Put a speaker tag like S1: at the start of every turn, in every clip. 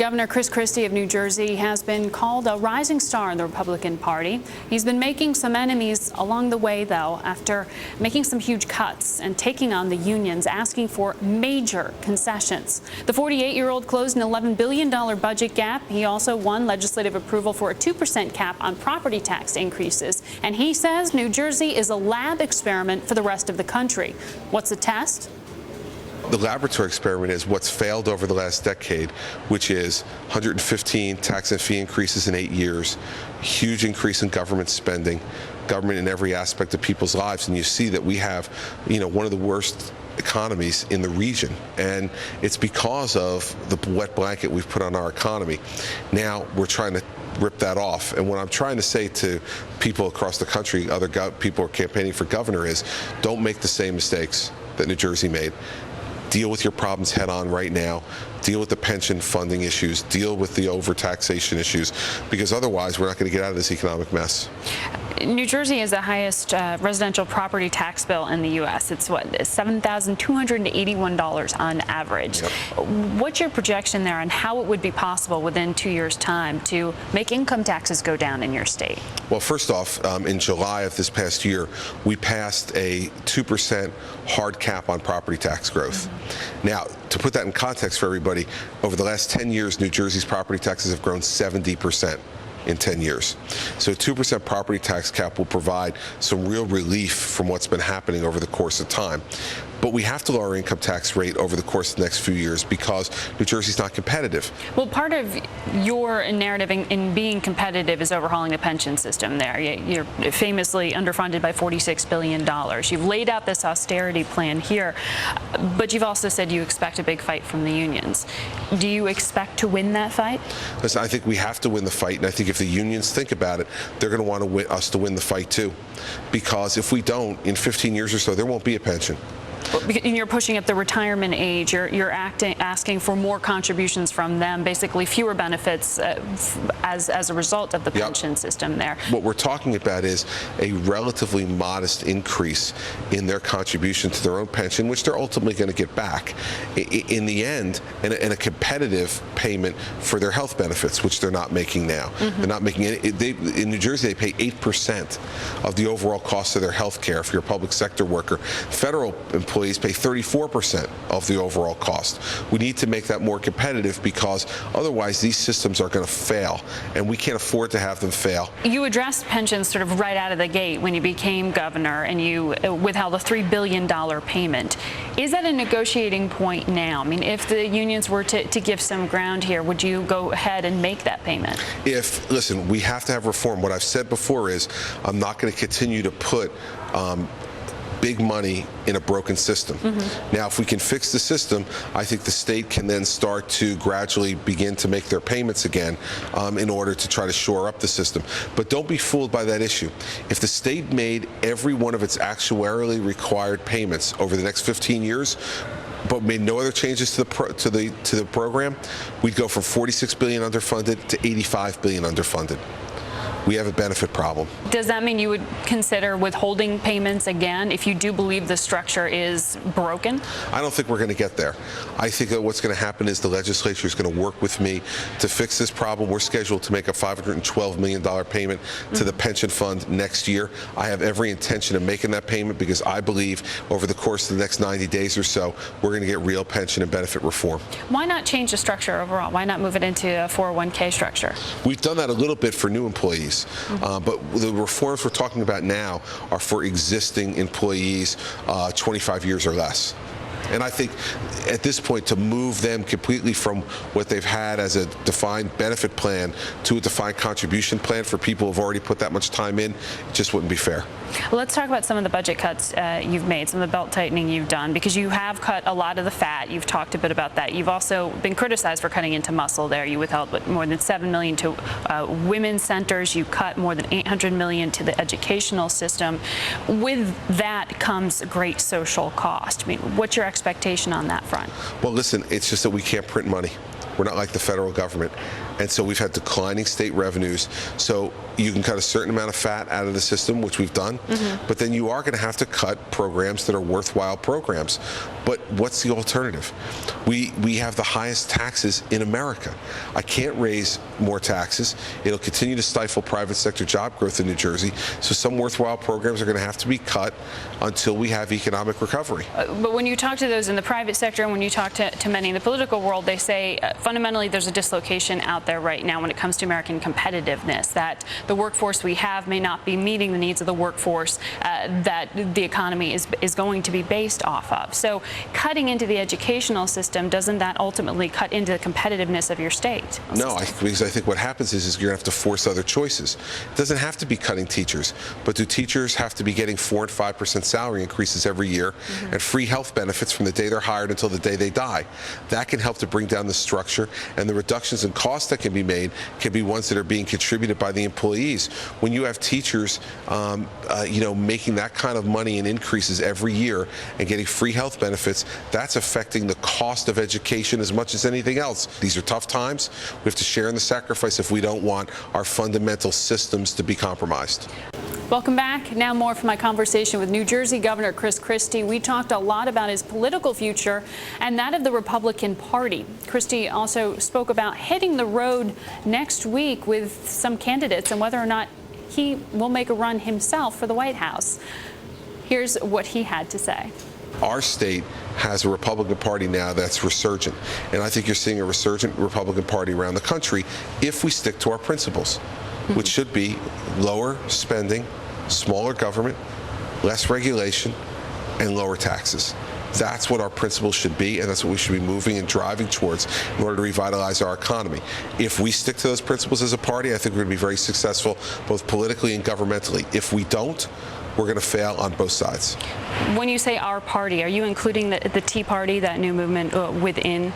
S1: Governor Chris Christie of New Jersey has been called a rising star in the Republican Party. He's been making some enemies along the way, though, after making some huge cuts and taking on the unions, asking for major concessions. The 48-year-old closed an $11 billion budget gap. He also won legislative approval for a 2% cap on property tax increases. And he says New Jersey is a lab experiment for the rest of the country. What's the test?
S2: The laboratory experiment is what's failed over the last decade, which is 115 tax and fee increases in 8 years, huge increase in government spending, government in every aspect of people's lives, and you see that we have, one of the worst economies in the region, and it's because of the wet blanket we've put on our economy. Now we're trying to rip that off, and what I'm trying to say to people across the country, other people who are campaigning for governor, is don't make the same mistakes that New Jersey made. Deal with your problems head on right now. Deal with the pension funding issues. Deal with the overtaxation issues, because otherwise we're not going to get out of this economic mess.
S1: New Jersey is the highest residential property tax bill in the U.S. It's what, $7,281 on average.
S2: Yep.
S1: What's your projection there on how it would be possible within 2 years' time to make income taxes go down in your state?
S2: Well, first off, in July of this past year, we passed a 2% hard cap on property tax growth. Mm-hmm. Now, to put that in context for everybody, over the last 10 years, New Jersey's property taxes have grown 70%. In 10 years. So a 2% property tax cap will provide some real relief from what's been happening over the course of time. But we have to lower our income tax rate over the course of the next few years because New Jersey's not competitive.
S1: Well, part of your narrative in being competitive is overhauling the pension system there. You're famously underfunded by $46 billion. You've laid out this austerity plan here, but you've also said you expect a big fight from the unions. Do you expect to win that fight?
S2: Listen, I think we have to win the fight, and I think if the unions think about it, they're going to want us to win the fight too. Because if we don't, in 15 years or so, there won't be a pension.
S1: You're pushing up the retirement age. You're asking for more contributions from them, basically fewer benefits as a result of the pension system there.
S2: What we're talking about is a relatively modest increase in their contribution to their own pension, which they're ultimately going to get back in the end, and a competitive payment for their health benefits, which they're not making now. Mm-hmm. They're not making any. In New Jersey, they pay 8% of the overall cost of their health care if you're a public sector worker. Federal employees pay 34% of the overall cost. We need to make that more competitive because otherwise these systems are going to fail, and we can't afford to have them fail.
S1: You addressed pensions sort of right out of the gate when you became governor, and you withheld a $3 billion payment. Is that a negotiating point now? I mean, if the unions were to give some ground here, would you go ahead and make that payment?
S2: Listen, we have to have reform. What I've said before is I'm not going to continue to put big money in a broken system. Mm-hmm. Now, if we can fix the system, I think the state can then start to gradually begin to make their payments again in order to try to shore up the system. But don't be fooled by that issue. If the state made every one of its actuarially required payments over the next 15 years, but made no other changes to the program, we'd go from $46 billion underfunded to $85 billion underfunded. We have a benefit problem.
S1: Does that mean you would consider withholding payments again if you do believe the structure is broken?
S2: I don't think we're going to get there. I think that what's going to happen is the legislature is going to work with me to fix this problem. We're scheduled to make a $512 million payment to the pension fund next year. I have every intention of making that payment because I believe over the course of the next 90 days or so, we're going to get real pension and benefit reform.
S1: Why not change the structure overall? Why not move it into a 401k structure?
S2: We've done that a little bit for new employees. But the reforms we're talking about now are for existing employees 25 years or less. And I think at this point to move them completely from what they've had as a defined benefit plan to a defined contribution plan for people who've already put that much time in, it just wouldn't be fair.
S1: Well, let's talk about some of the budget cuts you've made, some of the belt tightening you've done, because you have cut a lot of the fat. You've talked a bit about that. You've also been criticized for cutting into muscle there. You withheld more than $7 million to women's centers. You cut more than $800 million to the educational system. With that comes great social cost. I mean, what's your expectation on that front?
S2: Well, listen, it's just that we can't print money. We're not like the federal government. And so we've had declining state revenues. So you can cut a certain amount of fat out of the system, which we've done, but then you are going to have to cut programs that are worthwhile programs. But what's the alternative? We have the highest taxes in America. I can't raise more taxes. It'll continue to stifle private sector job growth in New Jersey. So some worthwhile programs are going to have to be cut until we have economic recovery.
S1: But when you talk to those in the private sector and when you talk to many in the political world, they say fundamentally there's a dislocation out there right now when it comes to American competitiveness, that the workforce we have may not be meeting the needs of the workforce that the economy is going to be based off of. So cutting into the educational system, doesn't that ultimately cut into the competitiveness of your state?
S2: No, because I think what happens is you're going to have to force other choices. It doesn't have to be cutting teachers, but do teachers have to be getting 4% and 5% salary increases every year and free health benefits from the day they're hired until the day they die? That can help to bring down the structure, and the reductions in costs that can be made can be ones that are being contributed by the employees. When you have teachers, making that kind of money and increases every year and getting free health benefits, that's affecting the cost of education as much as anything else. These are tough times. We have to share in the sacrifice if we don't want our fundamental systems to be compromised.
S1: Welcome back. Now more from my conversation with New Jersey Governor Chris Christie. We talked a lot about his political future and that of the Republican Party. Christie also spoke about hitting the road next week with some candidates and whether or not he will make a run himself for the White House. Here's what he had to say.
S2: Our state has a Republican Party now that's resurgent, and I think you're seeing a resurgent Republican Party around the country if we stick to our principles, which should be lower spending, smaller government, less regulation, and lower taxes. That's what our principles should be, and that's what we should be moving and driving towards in order to revitalize our economy. If we stick to those principles as a party, I think we're going to be very successful both politically and governmentally. If we don't, we're going to fail on both sides.
S1: When you say our party, are you including the Tea Party, that new movement, within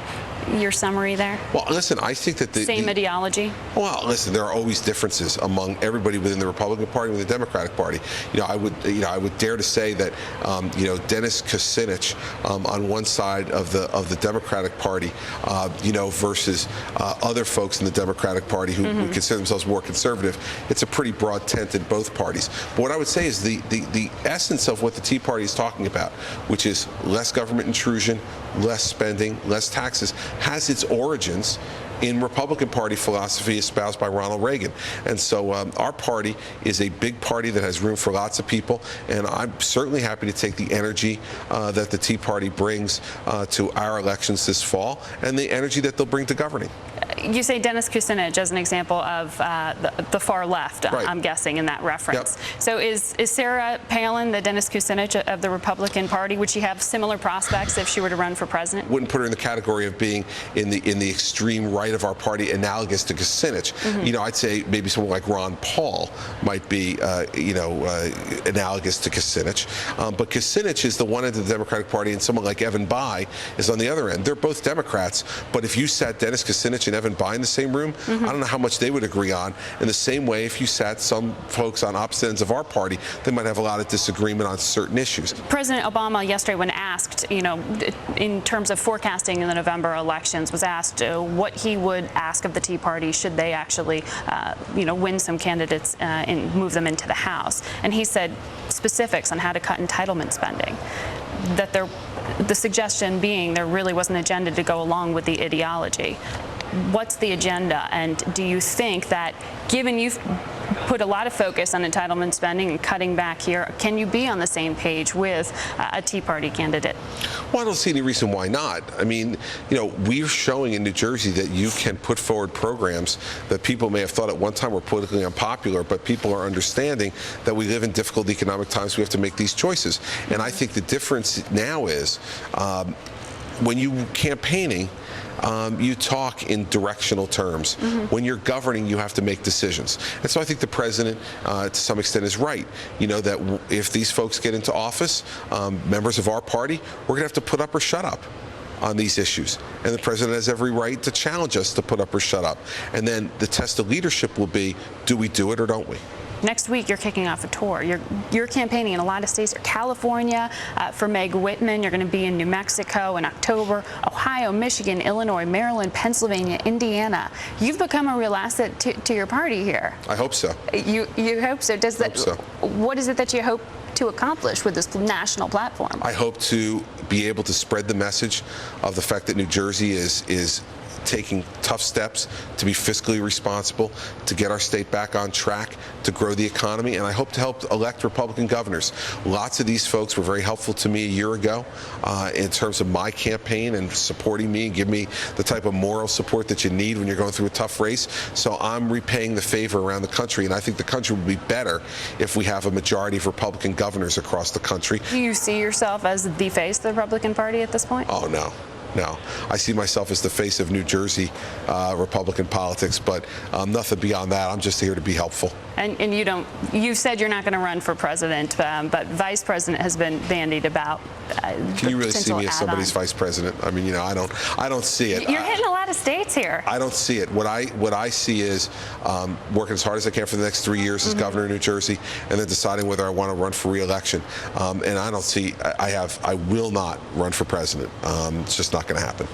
S1: your summary there?
S2: Well, listen, I think that the
S1: same ideology. Well,
S2: listen, there are always differences among everybody within the Republican Party and the Democratic Party. I would dare to say that Dennis Kucinich on one side of the Democratic Party, versus other folks in the Democratic Party who consider themselves more conservative. It's a pretty broad tent in both parties. But what I would say is the essence of what the Tea Party is talking about, which is less government intrusion, less spending, less taxes, has its origins in Republican Party philosophy espoused by Ronald Reagan. And so our party is a big party that has room for lots of people, and I'm certainly happy to take the energy that the Tea Party brings to our elections this fall and the energy that they'll bring to governing.
S1: You say Dennis Kucinich as an example of the far left,
S2: right.
S1: I'm guessing, in that reference.
S2: Yep.
S1: So is Sarah Palin the Dennis Kucinich of the Republican Party? Would she have similar prospects if she were to run for president?
S2: Wouldn't put her in the category of being in the extreme right of our party, analogous to Kucinich. I'd say maybe someone like Ron Paul might be, analogous to Kucinich. But Kucinich is the one end of the Democratic Party, and someone like Evan Bayh is on the other end. They're both Democrats, but if you sat Dennis Kucinich and Evan Bayh in the same room, I don't know how much they would agree on. In the same way, if you sat some folks on opposite ends of our party, they might have a lot of disagreement on certain issues.
S1: President Obama yesterday, when asked, in terms of forecasting in the November elections, was asked what he would ask of the Tea Party should they actually, win some candidates and move them into the House. And he said specifics on how to cut entitlement spending. That the suggestion being there really was an agenda to go along with the ideology. What's the agenda, and do you think that, given you've put a lot of focus on entitlement spending and cutting back here, can you be on the same page with a Tea Party candidate?
S2: Well, I don't see any reason why not. I mean, we're showing in New Jersey that you can put forward programs that people may have thought at one time were politically unpopular, but people are understanding that we live in difficult economic times. We have to make these choices. And I think the difference now is when you're campaigning, you talk in directional terms. When you're governing, you have to make decisions. And so I think the president, to some extent, is right. That if these folks get into office, members of our party, we're going to have to put up or shut up on these issues. And the president has every right to challenge us to put up or shut up. And then the test of leadership will be, do we do it or don't we?
S1: next week you're kicking off a tour. You're campaigning in a lot of states. California for Meg Whitman. You're going to be in New Mexico in October, Ohio, Michigan, Illinois, Maryland, Pennsylvania, Indiana. You've become a real asset to your party here.
S2: I hope so.
S1: You hope so. Does that?
S2: Hope so.
S1: What is it that you hope to accomplish with this national platform?
S2: I hope to be able to spread the message of the fact that New Jersey is taking tough steps to be fiscally responsible, to get our state back on track, to grow the economy, and I hope to help elect Republican governors. Lots of these folks were very helpful to me a year ago in terms of my campaign and supporting me and give me the type of moral support that you need when you're going through a tough race. So I'm repaying the favor around the country, and I think the country would be better if we have a majority of Republican governors across the country.
S1: Do you see yourself as the face of the Republican Party at this point?
S2: Oh, no. No, I see myself as the face of New Jersey Republican politics, but nothing beyond that. I'm just here to be helpful.
S1: And you said you're not going to run for president, but vice president has been bandied about.
S2: Can you really see me as somebody's vice president? I mean, I don't see it.
S1: You're hitting a lot of states here.
S2: I don't see it. What I see is working as hard as I can for the next 3 years as governor of New Jersey, and then deciding whether I want to run for re-election. And I don't see. I will not run for president. It's just not going to happen.